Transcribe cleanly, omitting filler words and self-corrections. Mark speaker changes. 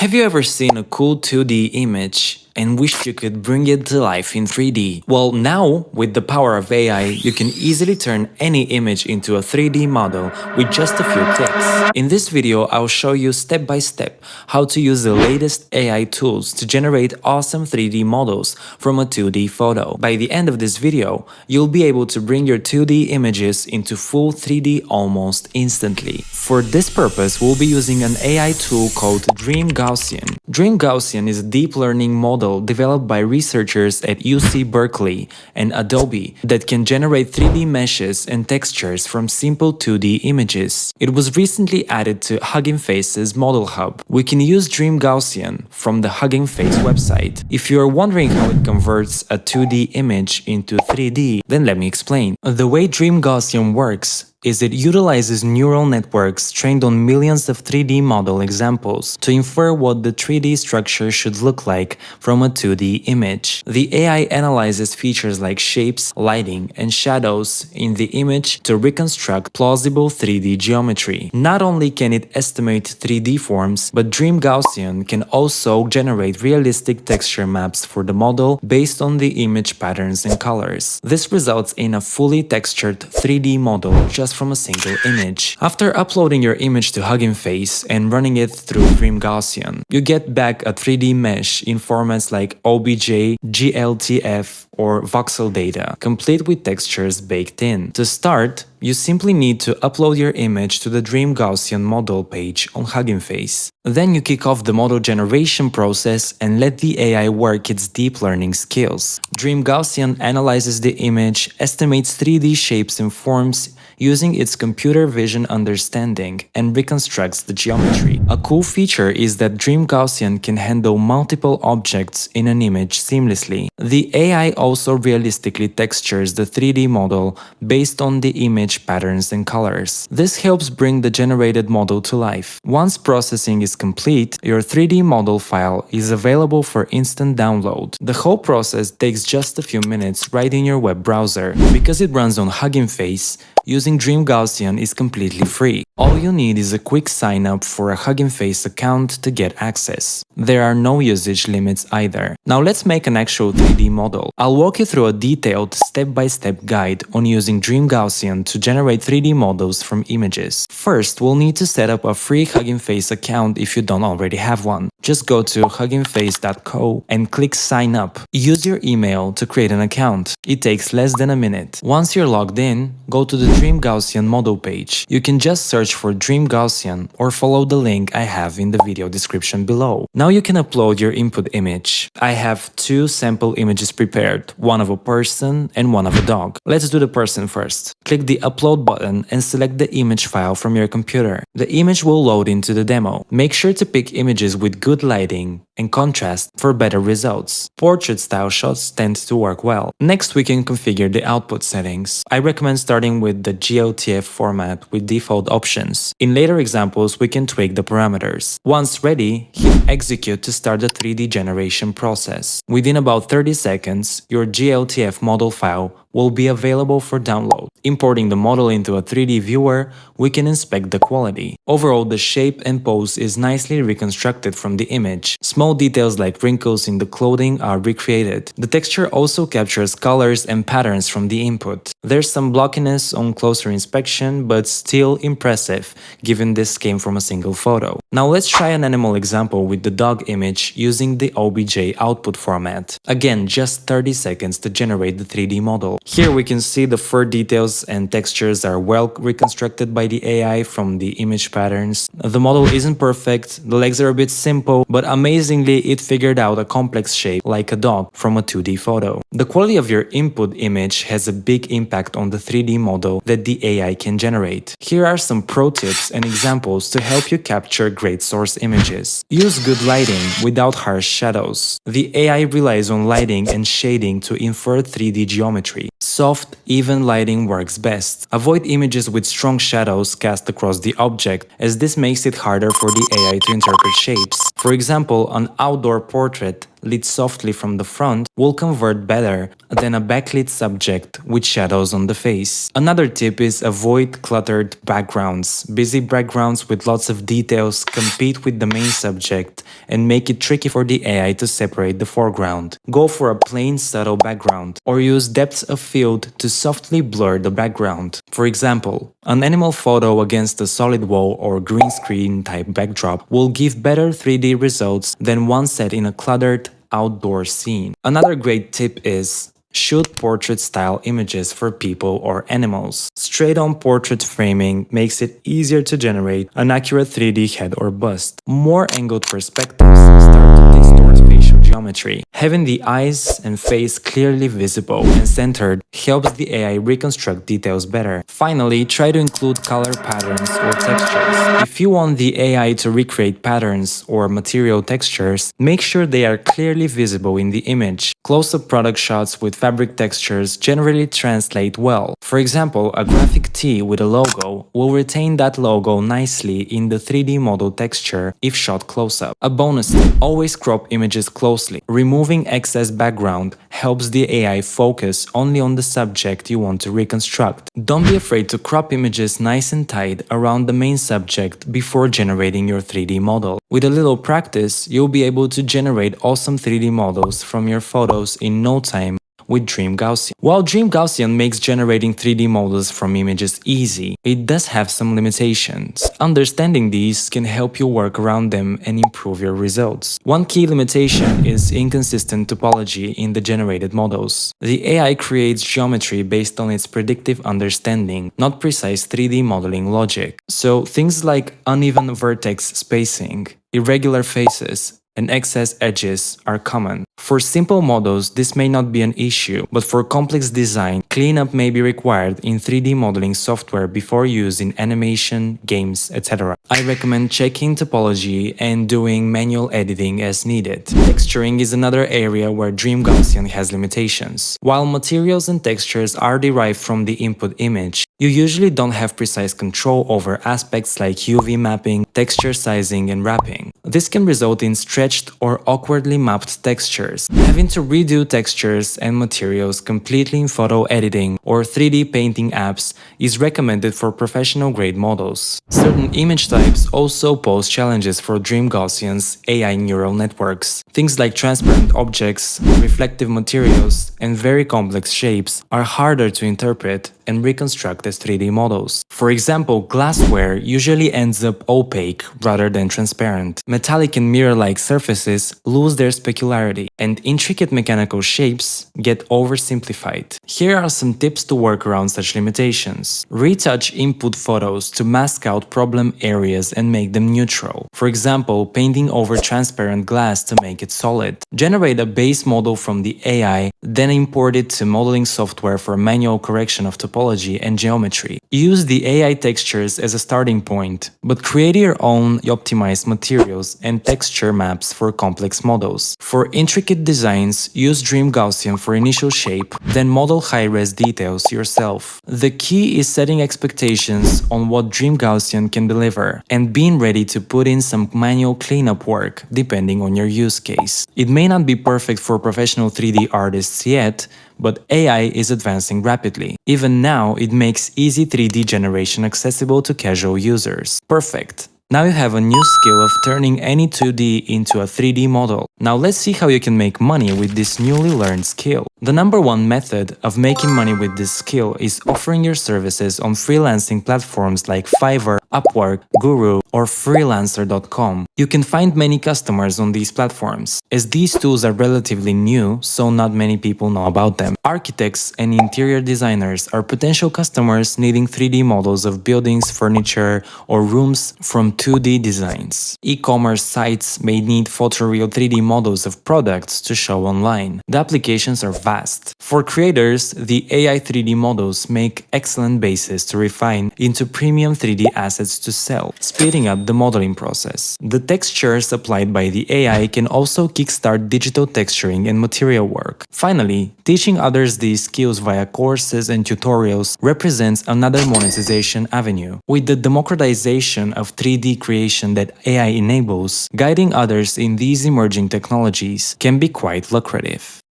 Speaker 1: Have you ever seen a cool 2D image and wished you could bring it to life in 3D? Well, now, with the power of AI, you can easily turn any image into a 3D model with just a few clicks. In this video, I'll show you step by step how to use the latest AI tools to generate awesome 3D models from a 2D photo. By the end of this video, you'll be able to bring your 2D images into full 3D almost instantly. For this purpose, we'll be using an AI tool called Dream Gaussian. Dream Gaussian is a deep learning model developed by researchers at UC Berkeley and Adobe that can generate 3D meshes and textures from simple 2D images. It was recently added to Hugging Face's Model Hub. We can use Dream Gaussian from the Hugging Face website. If you are wondering how it converts a 2D image into 3D, then let me explain. The way Dream Gaussian works is it utilizes neural networks trained on millions of 3D model examples to infer what the 3D structure should look like from a 2D image. The AI analyzes features like shapes, lighting, and shadows in the image to reconstruct plausible 3D geometry. Not only can it estimate 3D forms, but Dream Gaussian can also generate realistic texture maps for the model based on the image patterns and colors. This results in a fully textured 3D model just from a single image. After uploading your image to Hugging Face and running it through Dream Gaussian, you get back a 3D mesh in formats like OBJ, GLTF, or voxel data, complete with textures baked in. To start, you simply need to upload your image to the Dream Gaussian model page on Hugging Face. Then you kick off the model generation process and let the AI work its deep learning skills. Dream Gaussian analyzes the image, estimates 3D shapes and forms using its computer vision understanding, and reconstructs the geometry. A cool feature is that Dream Gaussian can handle multiple objects in an image seamlessly. The AI also realistically textures the 3D model based on the image patterns and colors. This helps bring the generated model to life. Once processing is complete, your 3D model file is available for instant download. The whole process takes just a few minutes right in your web browser. Because it runs on Hugging Face, using Dream Gaussian is completely free. All you need is a quick sign up for a Hugging Face account to get access. There are no usage limits either. Now let's make an actual 3D model. I'll walk you through a detailed step-by-step guide on using Dream Gaussian to generate 3D models from images. First, we'll need to set up a free Hugging Face account if you don't already have one. Just go to huggingface.co and click sign up. Use your email to create an account. It takes less than a minute. Once you're logged in, go to the Dream Gaussian model page. You can just search for Dream Gaussian or follow the link I have in the video description below. Now you can upload your input image. I have two sample images prepared, one of a person and one of a dog. Let's do the person first. Click the upload button and select the image file from your computer. The image will load into the demo. Make sure to pick images with good lighting and contrast for better results. Portrait style shots tend to work well. Next, we can configure the output settings. I recommend starting with the GLTF format with default options. In later examples, we can tweak the parameters. Once ready, hit execute to start the 3D generation process. Within about 30 seconds, your GLTF model file will be available for download. Importing the model into a 3D viewer, we can inspect the quality. Overall, the shape and pose is nicely reconstructed from the image. Small details like wrinkles in the clothing are recreated. The texture also captures colors and patterns from the input. There's some blockiness on closer inspection, but still impressive given this came from a single photo. Now let's try an animal example with the dog image using the OBJ output format. Again, just 30 seconds to generate the 3D model. Here we can see the fur details and textures are well reconstructed by the AI from the image patterns. The model isn't perfect, the legs are a bit simple, but amazingly it figured out a complex shape like a dog from a 2D photo. The quality of your input image has a big impact on the 3D model that the AI can generate. Here are some pro tips and examples to help you capture great source images. Use good lighting without harsh shadows. The AI relies on lighting and shading to infer 3D geometry. Soft, even lighting works best. Avoid images with strong shadows cast across the object, as this makes it harder for the AI to interpret shapes. For example, an outdoor portrait lit softly from the front will convert better than a backlit subject with shadows on the face. Another tip is avoid cluttered backgrounds. Busy backgrounds with lots of details compete with the main subject and make it tricky for the AI to separate the foreground. Go for a plain subtle background or use depth of field to softly blur the background. For example, an animal photo against a solid wall or green screen type backdrop will give better 3D results than one set in a cluttered outdoor scene. Another great tip is shoot portrait-style images for people or animals. Straight-on portrait framing makes it easier to generate an accurate 3D head or bust. More angled perspectives start to distort facial geometry. Having the eyes and face clearly visible and centered helps the AI reconstruct details better. Finally, try to include color patterns or textures. If you want the AI to recreate patterns or material textures, make sure they are clearly visible in the image. Close-up product shots with fabric textures generally translate well. For example, a graphic tee with a logo will retain that logo nicely in the 3D model texture if shot close-up. A bonus tip: always crop images closely. Removing excess background helps the AI focus only on the subject you want to reconstruct. Don't be afraid to crop images nice and tight around the main subject before generating your 3D model. With a little practice, you'll be able to generate awesome 3D models from your photos in no time with Dream Gaussian. While Dream Gaussian makes generating 3D models from images easy, it does have some limitations. Understanding these can help you work around them and improve your results. One key limitation is inconsistent topology in the generated models. The AI creates geometry based on its predictive understanding, not precise 3D modeling logic. So things like uneven vertex spacing, irregular faces, and excess edges are common. For simple models, this may not be an issue, but for complex design, cleanup may be required in 3D modeling software before use in animation, games, etc. I recommend checking topology and doing manual editing as needed. Texturing is another area where Dream Gaussian has limitations. While materials and textures are derived from the input image, you usually don't have precise control over aspects like UV mapping, texture sizing, and wrapping. This can result in stretched or awkwardly mapped textures. Having to redo textures and materials completely in photo editing or 3D painting apps is recommended for professional-grade models. Certain image types also pose challenges for Dream Gaussian's AI neural networks. Things like transparent objects, reflective materials, and very complex shapes are harder to interpret and reconstruct as 3D models. For example, glassware usually ends up opaque rather than transparent. Metallic and mirror-like surfaces lose their specularity, and intricate mechanical shapes get oversimplified. Here are some tips to work around such limitations. Retouch input photos to mask out problem areas and make them neutral. For example, painting over transparent glass to make it solid. Generate a base model from the AI, then import it to modeling software for manual correction of topology and geometry. Use the AI textures as a starting point, but create your own optimized materials and texture maps for complex models. For intricate designs, use Dream Gaussian for initial shape, then model high-res details yourself. The key is setting expectations on what Dream Gaussian can deliver, and being ready to put in some manual cleanup work depending on your use case. It may not be perfect for professional 3D artists yet, but AI is advancing rapidly. Even now, it makes easy 3D generation accessible to casual users. Perfect! Now you have a new skill of turning any 2D into a 3D model. Now let's see how you can make money with this newly learned skill. The number one method of making money with this skill is offering your services on freelancing platforms like Fiverr, Upwork, Guru, or freelancer.com. You can find many customers on these platforms, as these tools are relatively new, so not many people know about them. Architects and interior designers are potential customers needing 3D models of buildings, furniture, or rooms from 2D designs. E-commerce sites may need photoreal 3D models of products to show online. The applications are vast. For creators, the AI 3D models make excellent bases to refine into premium 3D assets to sell, speeding up the modeling process. The textures applied by the AI can also kickstart digital texturing and material work. Finally, teaching others these skills via courses and tutorials represents another monetization avenue. With the democratization of 3D 3D creation that AI enables, guiding others in these emerging technologies can be quite lucrative.